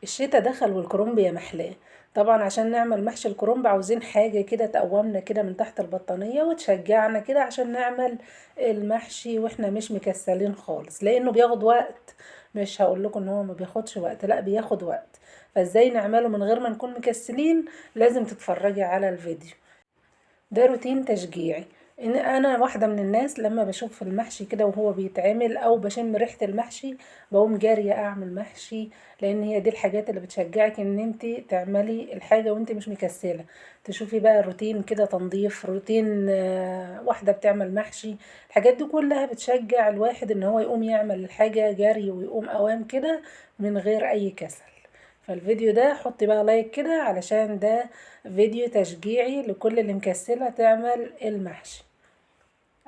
الشتا دخل والكرنب يا محلاه. طبعا عشان نعمل محشي الكرنب عاوزين حاجة كده تقومنا كده من تحت البطانية وتشجعنا كده عشان نعمل المحشي واحنا مش مكسلين خالص، لانه بياخد وقت. مش هقول لكم ان هو ما بياخدش وقت، لا بياخد وقت. فازاي نعمله من غير ما نكون مكسلين؟ لازم تتفرجي على الفيديو. ده روتين تشجيعي. ان انا واحده من الناس لما بشوف المحشي كده وهو بيتعمل او بشم ريحه المحشي بقوم جاريه اعمل محشي. لان هي دي الحاجات اللي بتشجعك ان انت تعملي الحاجه وانت مش مكسله. تشوفي بقى روتين كده تنظيف روتين، واحده بتعمل محشي. الحاجات دي كلها بتشجع الواحد ان هو يقوم يعمل الحاجه جري ويقوم اوام كده من غير اي كسل. فالفيديو ده حطي بقى لايك كده علشان ده فيديو تشجيعي لكل اللي مكسلة تعمل المحشي.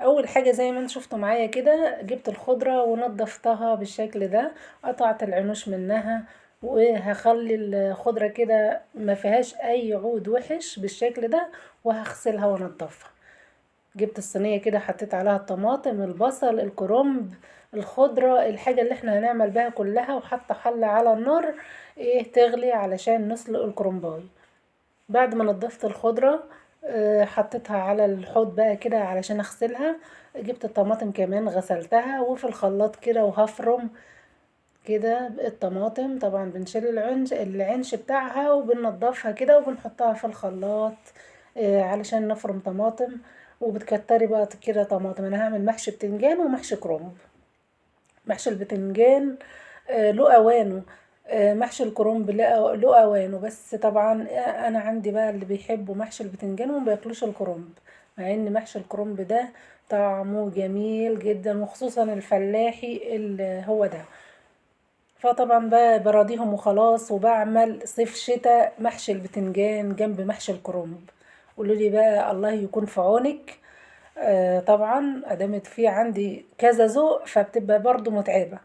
اول حاجة زي ما انت شفتوا معايا كده، جبت الخضرة ونضفتها بالشكل ده. قطعت العنوش منها، وهخلي الخضرة كده ما فيهاش اي عود وحش بالشكل ده، وهغسلها وانضفها. جبت الصينية كده حطيت عليها الطماطم البصل الكرنب الخضرة الحاجة اللي احنا هنعمل بها كلها، وحاطة حلة على النار تغلي علشان نسلق الكرنباي. بعد ما نضفت الخضرة حطيتها على الحوض بقى كده علشان اغسلها. جبت الطماطم كمان غسلتها وفي الخلاط كده وهفرم كده الطماطم. طبعا بنشيل العنش بتاعها وبننضفها كده وبنحطها في الخلاط علشان نفرم طماطم. وبتكتري بقى كده طماطم. انا هعمل محشي بتنجان ومحشي كرنب. محشي البتنجان له اوانه. محشي الكرنب له اوانه، بس طبعا انا عندي بقى اللي بيحبوا محشي البتنجان وما بياكلوش الكرنب. مع ان محشي الكرنب ده طعمه جميل جدا، وخصوصا الفلاحي اللي هو ده. فطبعا بقى براضيهم وخلاص، وبعمل صيف شتاء محشي البتنجان جنب محشي الكرنب. قولوا لي بقى الله يكون في عونك. طبعا ادامت في عندي كذا ذوق فبتبقى برضو متعبة.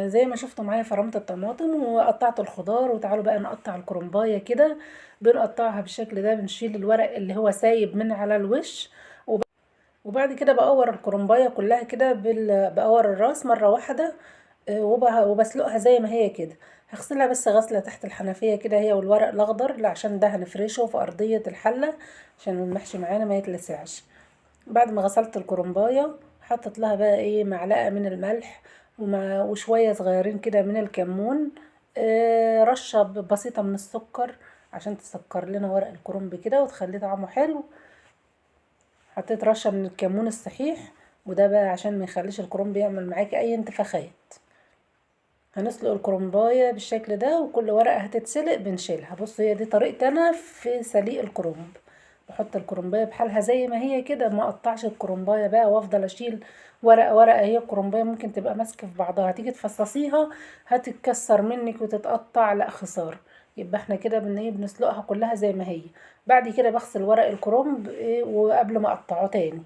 زي ما شفتوا معايا فرمت الطماطم وقطعت الخضار، وتعالوا بقى نقطع الكرنباية كده. بنقطعها بالشكل ده، بنشيل الورق اللي هو سايب من على الوش. وبعد كده بقور الكرنباية كلها كده بقور الراس مرة واحدة. وبسلقها زي ما هي كده. هغسلها بس غسلة تحت الحنفية كده هي والورق الأخضر، لا عشان ده هنفرشه في أرضية الحلة عشان المحشي معانا ما يتلسعش. بعد ما غسلت الكرنباية حطيت لها بقى معلقة من الملح وشوية صغيرين كده من الكمون. رشة بسيطة من السكر عشان تسكر لنا ورق الكرنب كده وتخليه طعمه حلو. حطيت رشة من الكمون الصحيح، وده بقى عشان ما يخليش الكرنب يعمل معاكي اي انتفاخات. هنسلق الكرنباية بالشكل ده، وكل ورقة هتتسلق بنشيلها. بص هي دي طريقتي انا في سليق الكرنب. بحط الكرنباية بحالها زي ما هي كده، ما اقطعش الكرنباية بقى وافضل اشيل ورقة ورقة. هي الكرنباية ممكن تبقى ماسكة في بعضها، هتيجي تفصصيها هتتكسر منك وتتقطع، لا خسارة. يبقى احنا كده بنسلقها كلها زي ما هي. بعد كده بغسل ورق الكرنب وقبل ما اقطعه تاني.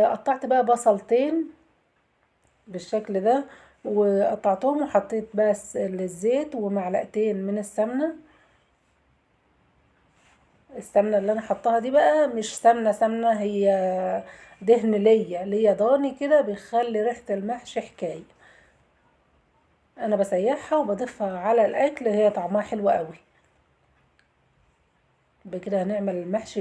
قطعت بقى بصلتين بالشكل ده، وقطعتهم وحطيت بس الزيت ومعلقتين من السمنة. السمنة اللي انا حطاها دي بقى مش سمنة، هي دهن ليا ضاني كده بيخلي ريحة المحشي حكاية. انا بسيحها وبضيفها على الاكل، هي طعمها حلو قوي. بكده هنعمل المحشي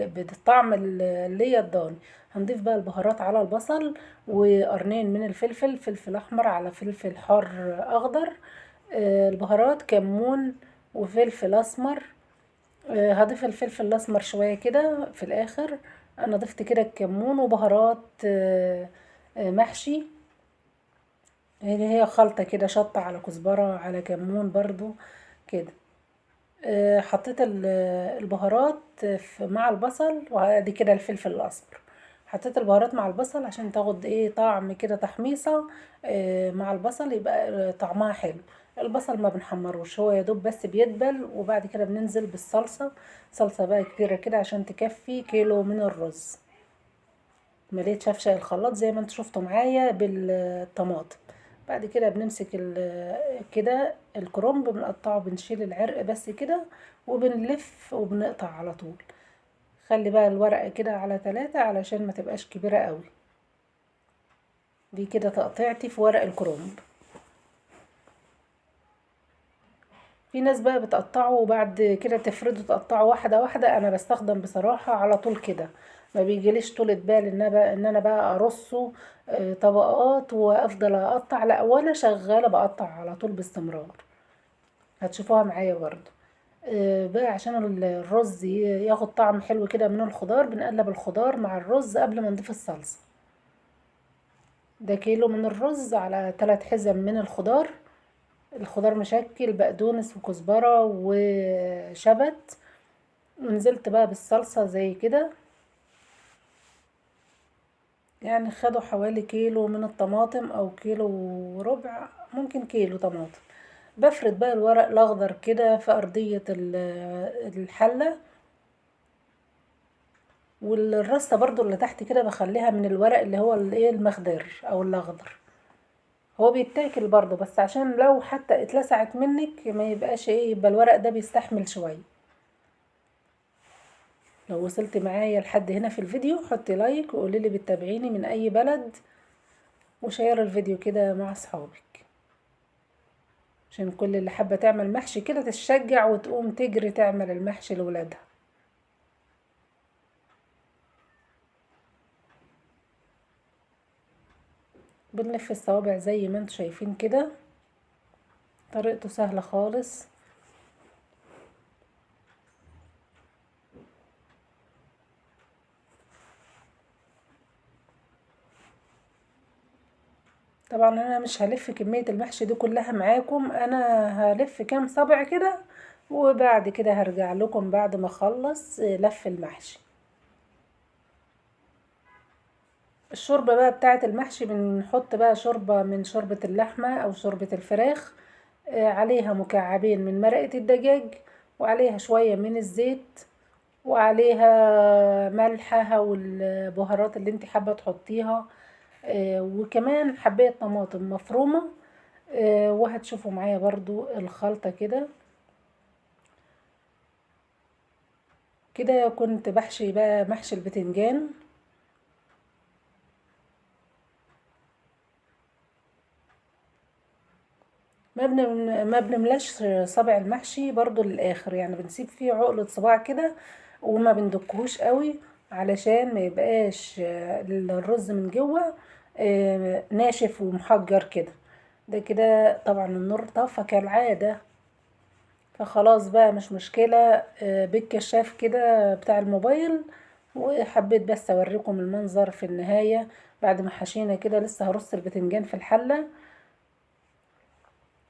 بالطعم اللي الضاني. هنضيف بقى البهارات على البصل، وقرنين من الفلفل، فلفل احمر على فلفل حار اخضر. البهارات كمون وفلفل اسمر. هضيف الفلفل الاسمر شوية كده في الاخر. انا ضفت كده الكمون وبهارات محشي. هي خلطة كده، شطة على كزبرة على كمون برضو كده. حطيت البهارات مع البصل، وادي كده الفلفل الاسمر. حطيت البهارات مع البصل عشان تاخد طعم كده تحميصة مع البصل، يبقى طعمها حلو. البصل ما بنحمروش، هو يا دوب بس بيدبل. وبعد كده بننزل بالصلصة. صلصة بقى كبيرة كده عشان تكفي كيلو من الرز. مليت شفشق الخلاط زي ما انتوا شفتوا معايا بالطماطم. بعد كده بنمسك كده الكرنب بنقطعه، بنشيل العرق بس كده وبنلف وبنقطع على طول. خلي بقى الورقة كده على 3 علشان ما تبقاش كبيرة قوي. دي كده تقطيعتي في ورق الكرنب. في ناس بقى بتقطعه وبعد كده تفرده تقطعه واحده واحده. انا بستخدم بصراحه على طول كده، ما بيجيليش طولة بال ان انا بقى ارصه طبقات وافضل اقطع. لا، وانا شغاله بقطع على طول باستمرار. هتشوفوها معايا برضو. بقى عشان الرز ياخد طعم حلو كده من الخضار، بنقلب الخضار مع الرز قبل ما نضيف الصلصه. ده كيلو من الرز على 3 حزم من الخضار. الخضار مشكل بقدونس وكزبرة وشبت. ونزلت بقى بالصلصة زي كده. يعني خدوا حوالي كيلو من الطماطم او كيلو وربع، ممكن كيلو طماطم. بفرد بقى الورق الاخضر كده في ارضية الحلة. والرصة برضو اللي تحت كده بخليها من الورق اللي هو الايه المخضر او الاخضر. هو بيتاكل برضو، بس عشان لو حتى اتلسعت منك ما يبقاش ايه، يبقى الورق ده بيستحمل شوية. لو وصلت معايا لحد هنا في الفيديو حطي لايك وقولي لي بتتابعيني من اي بلد، وشير الفيديو كده مع اصحابك، عشان كل اللي حابة تعمل محشي كده تشجع وتقوم تجري تعمل المحشي لولادها. بنلف الصوابع زي ما انتوا شايفين كده. طريقته سهلة خالص. طبعا انا مش هلف كمية المحشي دي كلها معاكم، انا هلف كام صبع كده، وبعد كده هرجع لكم بعد ما اخلص لف المحشي. الشوربة بقى بتاعة المحشي بنحط بقى شوربة من شوربة اللحمة او شوربة الفراخ، عليها مكعبين من مرقة الدجاج، وعليها شوية من الزيت، وعليها ملحها والبهارات اللي انت حابة تحطيها، وكمان حباية طماطم مفرومة. وهتشوفوا معايا برضو الخلطة كده. كده كنت بحشي بقى محشي البتنجان. ما بنملاش صابع المحشي برضو للاخر، يعني بنسيب فيه عقلة صباع كده، وما بندكهوش قوي علشان ما يبقاش الرز من جوه ناشف ومحجر كده. ده كده طبعا النور طفى كالعادة. فخلاص بقى مش مشكلة، بالكشاف كده بتاع الموبايل. وحبيت بس اوريكم المنظر في النهاية بعد ما حشينا كده. لسه هرص البتنجان في الحلة.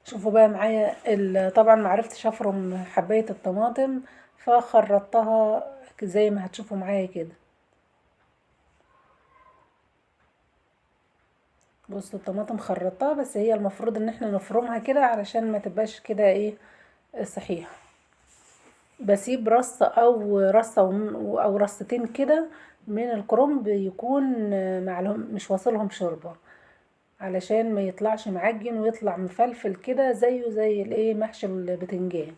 شوفوا بقى معايا طبعا معرفتش افرم حباية الطماطم، فخرطتها زي ما هتشوفوا معايا كده. بصوا الطماطم خرطتها، بس هي المفروض ان احنا نفرمها كده علشان ما تبقاش كده ايه صحيحة. بسيب رصة او رصة او رصتين كده من الكرنب يكون معلهم مش واصلهم شوربة، علشان ما يطلعش معجن ويطلع مفلفل كده زيه زي الايه محشي البتنجان.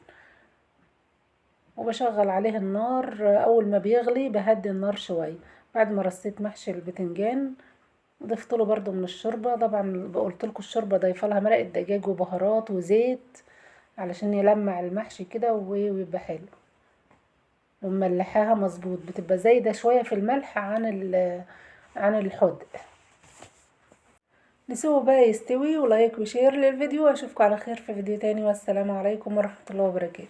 وبشغل عليه النار، اول ما بيغلي بهدي النار شويه. بعد ما رصيت محشي البتنجان ضفت له برضو من الشوربه. طبعا قلت لكم الشوربه ضايفه لها مرقه دجاج وبهارات وزيت علشان يلمع المحشي كده ويبقى حلو. وملحاها مظبوط، بتبقى زايده شويه في الملح عن الحدق. نسيبه بقى يستوي، ولايك وشير للفيديو، واشوفكم على خير في فيديو تاني، والسلام عليكم ورحمه الله وبركاته.